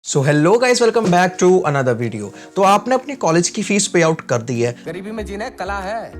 So hello guys, welcome back to another video. तो आपने अपनी कॉलेज की फीस पे आउट कर दी है। गरीबी में जीना कला है।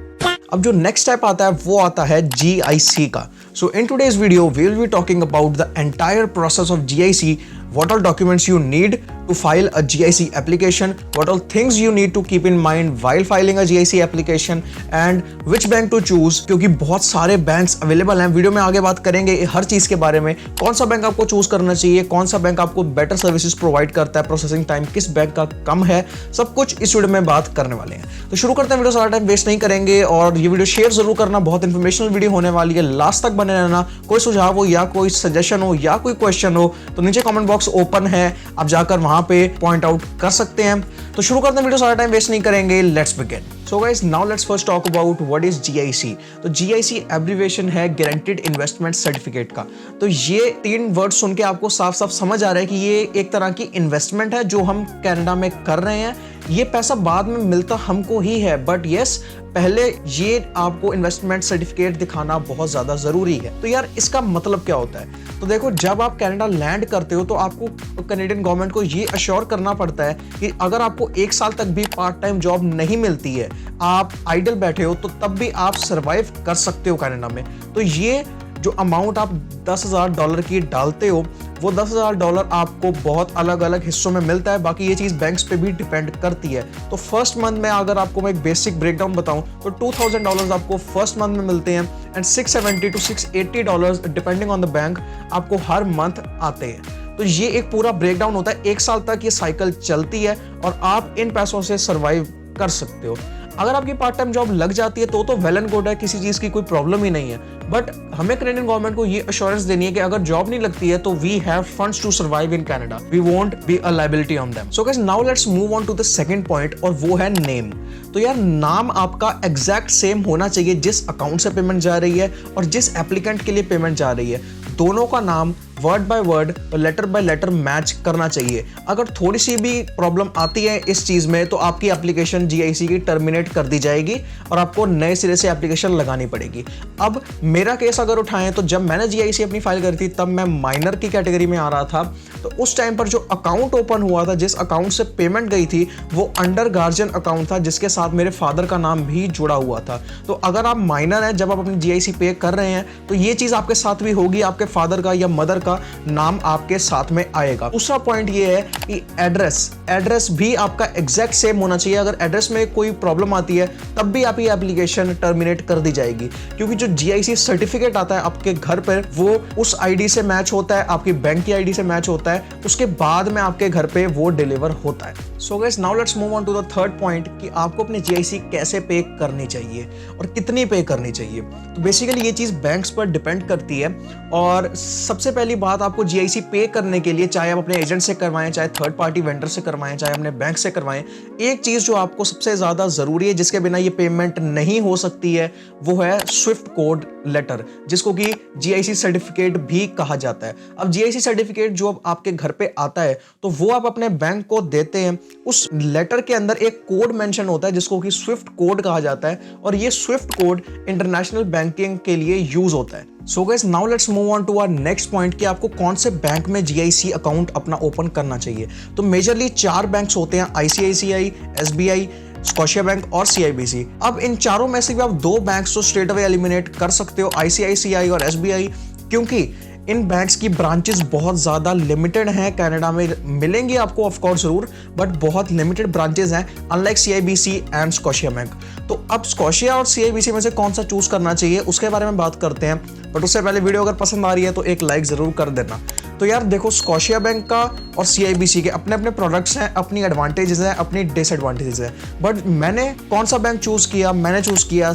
अब जो नेक्स्ट स्टेप आता है वो आता है GIC का। So in today's video we will be talking about the entire process of GIC, what all documents you need to file a GIC application, what all things you need to keep in mind while filing a GIC application and which bank to choose, क्योंकि बहुत सारे banks available हैं। Video में आगे बात करेंगे हर चीज़ के बारे में, कौन सा बैंक आपको चूज करना चाहिए, कौन सा बैंक आपको बेटर सर्विसेज प्रोवाइड करता है, प्रोसेसिंग टाइम किस बैंक का कम है, सब कुछ इस वीडियो में बात करने वाले हैं। तो शुरू करते हैं, वीडियो सारा टाइम वेस्ट नहीं करेंगे और ये वीडियो शेयर जरूर करना, बहुत इंफॉर्मेशनल वीडियो होने वाली है, लास्ट तक बने रहना। कोई सुझाव हो या कोई सजेशन हो या कोई क्वेश्चन हो तो नीचे कमेंट बॉक्स ओपन है, आप जाकर वहां पे पॉइंट आउट कर सकते हैं। तो शुरू करते हैं, वीडियो सारा टाइम वेस्ट नहीं करेंगे, let's begin. So guys, now let's first talk about what is GIC। तो GIC एब्रिविएशन है गारंटीड इन्वेस्टमेंट सर्टिफिकेट का। तो ये तीन वर्ड सुन के आपको साफ साफ समझ आ रहा है कि ये एक तरह की इन्वेस्टमेंट है जो हम कनाडा में कर रहे हैं। ये पैसा बाद में मिलता हमको ही है, बट यस, पहले ये आपको इन्वेस्टमेंट सर्टिफिकेट दिखाना बहुत ज्यादा जरूरी है। तो यार इसका मतलब क्या होता है? तो देखो, जब आप कनाडा लैंड करते हो तो आपको कनेडियन गवर्नमेंट को ये अश्योर करना पड़ता है कि अगर आपको 1 साल तक भी पार्ट टाइम जॉब नहीं मिलती है, आप आइडल बैठे हो, तो तब भी आप सर्वाइव कर सकते हो कनाडा में। तो ये जो अमाउंट आप $10,000 की डालते हो, वो $10,000 आपको बहुत अलग अलग हिस्सों में मिलता है। बाकी ये चीज़ बैंक्स पे भी डिपेंड करती है। तो फर्स्ट मंथ में अगर आपको मैं एक बेसिक ब्रेकडाउन बताऊं तो $2,000 आपको फर्स्ट मंथ में मिलते हैं and $670 to $680 depending on the bank आपको हर मंथ आते हैं। तो ये एक पूरा ब्रेकडाउन होता है। 1 साल तक ये साइकिल चलती है और आप इन पैसों से सर्वाइव कर सकते हो। अगर आपकी पार्ट टाइम जॉब लग जाती है तो वेल एंड गुड है, किसी चीज की कोई प्रॉब्लम ही नहीं है। बट हमें कनेडियन गवर्नमेंट को ये अश्योरेंस देनी है कि अगर जॉब नहीं लगती है तो we have funds to survive in Canada, we won't be a liability on them. So guys, now let's move on to the second point, और वो है नेम। तो यार, नाम आपका एग्जैक्ट सेम होना चाहिए जिस अकाउंट से पेमेंट जा रही है और जिस एप्लीकेंट के लिए पेमेंट जा रही है। दोनों का नाम वर्ड बाय वर्ड और लेटर बाय लेटर मैच करना चाहिए। अगर थोड़ी सी भी प्रॉब्लम आती है इस चीज में तो आपकी एप्लीकेशन GIC की टर्मिनेट कर दी जाएगी और आपको नए सिरे से एप्लीकेशन लगानी पड़ेगी। अब मेरा केस अगर उठाएं तो जब मैंने GIC अपनी फाइल करी थी तब मैं माइनर की कैटेगरी में आ रहा था। तो उस टाइम पर जो अकाउंट ओपन हुआ था, जिस अकाउंट से पेमेंट गई थी, वो अंडर गार्जियन अकाउंट था जिसके साथ मेरे फादर का नाम भी जुड़ा हुआ था। तो अगर आप माइनर हैं, जब आप अपनी GIC पे कर रहे हैं, तो ये चीज आपके साथ भी होगी, आपके फादर का या मदर का नाम आपके साथ में आएगा। दूसरा पॉइंट ये है कि एड्रेस भी आपका एग्जैक्ट सेम होना चाहिए। अगर एड्रेस में कोई प्रॉब्लम आती है तब भी आपकी एप्लीकेशन टर्मिनेट कर दी जाएगी, क्योंकि जो GIC सर्टिफिकेट आता है आपके घर पर वो उस ID से मैच होता है, आपकी बैंक की ID से मैच होता है, उसके बाद में आपके घर पे वो डिलीवर होता है। So guys, now let's move on to the third point कि आपको अपनी GIC कैसे पे करनी चाहिए और कितनी पे करनी चाहिए। तो बेसिकली ये चीज बैंक्स पर डिपेंड करती है। और सबसे पहली बात, आपको GIC पे करने के लिए, चाहे आप अपने एजेंट से करवाएं, चाहे थर्ड पार्टी वेंडर से करवाएं, चाहे अपने बैंक से करवाएं, एक चीज जो आपको सबसे ज्यादा जरूरी है, जिसके बिना ये पेमेंट नहीं हो सकती है, वो है स्विफ्ट कोड लेटर, जिसको कि GIC सर्टिफिकेट भी कहा जाता है। अब GIC सर्टिफिकेट जो अब आपके घर पे आता है तो वो आप अपने बैंक को देते हैं। उस लेटर के अंदर एक कोड मेंशन होता है जिसको कि स्विफ्ट कोड कहा जाता है, और ये स्विफ्ट कोड इंटरनेशनल बैंकिंग के लिए यूज होता है। So guys, now let's move on to our next point कि आपको कौन से बैंक में GIC अकाउंट अपना ओपन करना चाहिए। तो मेजरली 4 बैंक्स होते हैं, ICICI, SBI, स्कॉशिया बैंक और CIBC। अब इन चारों में से भी आप 2 बैंक्स तो स्ट्रेट अवे एलिमिनेट कर सकते हो, ICICI और SBI, क्योंकि इन बैंक्स की ब्रांचेस बहुत ज़्यादा लिमिटेड हैं। कनाडा में मिलेंगी आपको ऑफ कोर्स जरूर, बट बहुत लिमिटेड ब्रांचेस हैं, unlike CIBC and Scotia bank. तो अब स्कॉशिया और CIBC में से कौन सा चूज करना चाहिए उसके बारे में बात करते हैं, बट उससे पहले वीडियो अगर पसंद आ रही है तो एक लाइक जरूर कर देना। तो यार देखो, स्कॉशिया बैंक का और CIBC के अपने अपने प्रोडक्ट्स हैं, अपनी एडवांटेजेस हैं, अपनी डिसएडवांटेजेस हैं। बट मैंने कौन सा बैंक चूज किया? मैंने चूज किया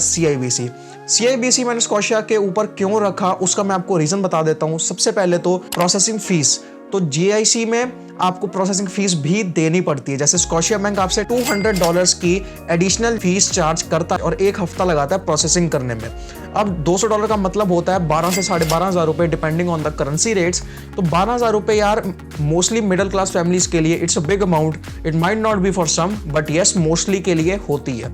CIBC मैंने स्कॉशिया के ऊपर क्यों रखा उसका मैं आपको रीजन बता देता हूँ। सबसे पहले तो प्रोसेसिंग फीस। तो GIC में आपको प्रोसेसिंग फीस भी देनी पड़ती है। जैसे स्कॉशिया बैंक आपसे $200 की एडिशनल फीस चार्ज करता है और 1 हफ्ता लगाता है प्रोसेसिंग करने में। अब $200 का मतलब होता है 12 से $12,500 रुपए, depending on the currency rates. तो $12,000 रुपए यार, मोस्टली मिडिल क्लास फैमिलीज के लिए it's a big amount. It might not be for some, but yes, mostly के लिए होती है।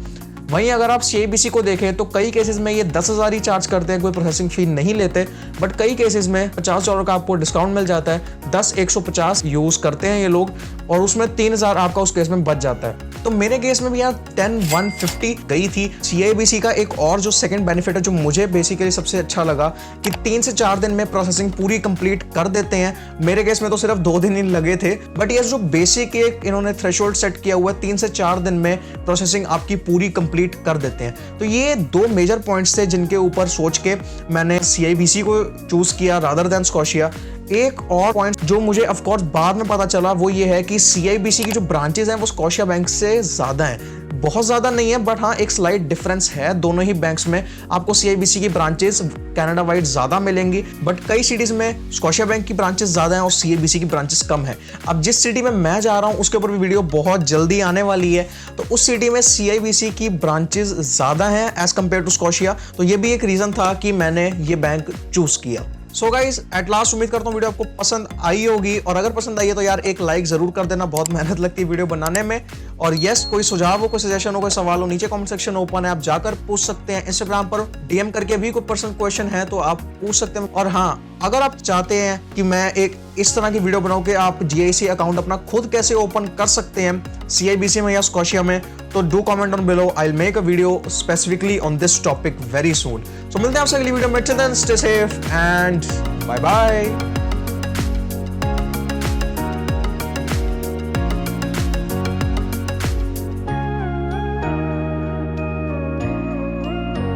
वहीं अगर आप CIBC को देखें तो कई केसेस में ये 10,000 ही चार्ज करते हैं, कोई प्रोसेसिंग फी नहीं लेते, बट कई केसेस में $50 का आपको डिस्काउंट मिल जाता है। 10150 यूज करते हैं ये लोग और उसमें 3,000 आपका उस केस में बच जाता है। तो मेरे केस में भी यहाँ 10,150 गई थी। CIBC का एक और जो सेकंड बेनिफिट है जो मुझे बेसिकली सबसे अच्छा लगा कि 3 से 4 दिन में प्रोसेसिंग पूरी कंप्लीट कर देते हैं। मेरे केस में तो सिर्फ 2 दिन ही लगे थे, बट ये जो बेसिक एक इन्होंने थ्रेशोल्ड सेट किया हुआ है 3 से 4 दिन में प्रोसेसिंग आपकी पूरी कंप्लीट कर देते हैं। तो ये 2 मेजर पॉइंट्स थे जिनके ऊपर सोच के मैंने CIBC को चूज किया रादर देन स्कॉशिया। एक और पॉइंट जो मुझे ऑफ कोर्स बाद में पता चला वो ये है कि CIBC की जो ब्रांचेस हैं वो स्कॉशिया बैंक से ज़्यादा हैं। बहुत ज़्यादा नहीं है, बट हाँ एक स्लाइट डिफरेंस है। दोनों ही बैंक्स में आपको CIBC की ब्रांचेस कनाडा वाइड ज़्यादा मिलेंगी, बट कई सिटीज़ में स्कॉशिया बैंक की ब्रांचेस ज़्यादा हैं और CIBC की ब्रांचेस कम है। अब जिस सिटी में मैं जा रहा हूँ उसके ऊपर भी वीडियो बहुत जल्दी आने वाली है, तो उस सिटी में CIBC की ब्रांचेस ज़्यादा हैं एज़ कम्पेयर टू स्कॉशिया। तो ये भी एक रीज़न था कि मैंने ये बैंक चूज़ किया। सो गाइज एट लास्ट उम्मीद करता हूँ वीडियो आपको पसंद आई होगी, और अगर पसंद आई है तो यार एक लाइक जरूर कर देना, बहुत मेहनत लगती है वीडियो बनाने में। और यस, कोई सुझाव हो, कोई सजेशन हो, कोई सवाल हो, नीचे कमेंट सेक्शन ओपन है, आप जाकर पूछ सकते हैं। इंस्टाग्राम पर DM करके भी कोई पर्सनल क्वेश्चन है तो आप पूछ सकते हैं। और हाँ, अगर आप चाहते हैं कि मैं एक इस तरह की वीडियो बनाऊं कि आप GIC अकाउंट अपना खुद कैसे ओपन कर सकते हैं CIBC में या स्कॉशिया में, तो do comment on below, I will make a video specifically on this topic very soon. So मिलते हैं आपसे अगली वीडियो में। Stay safe and bye bye.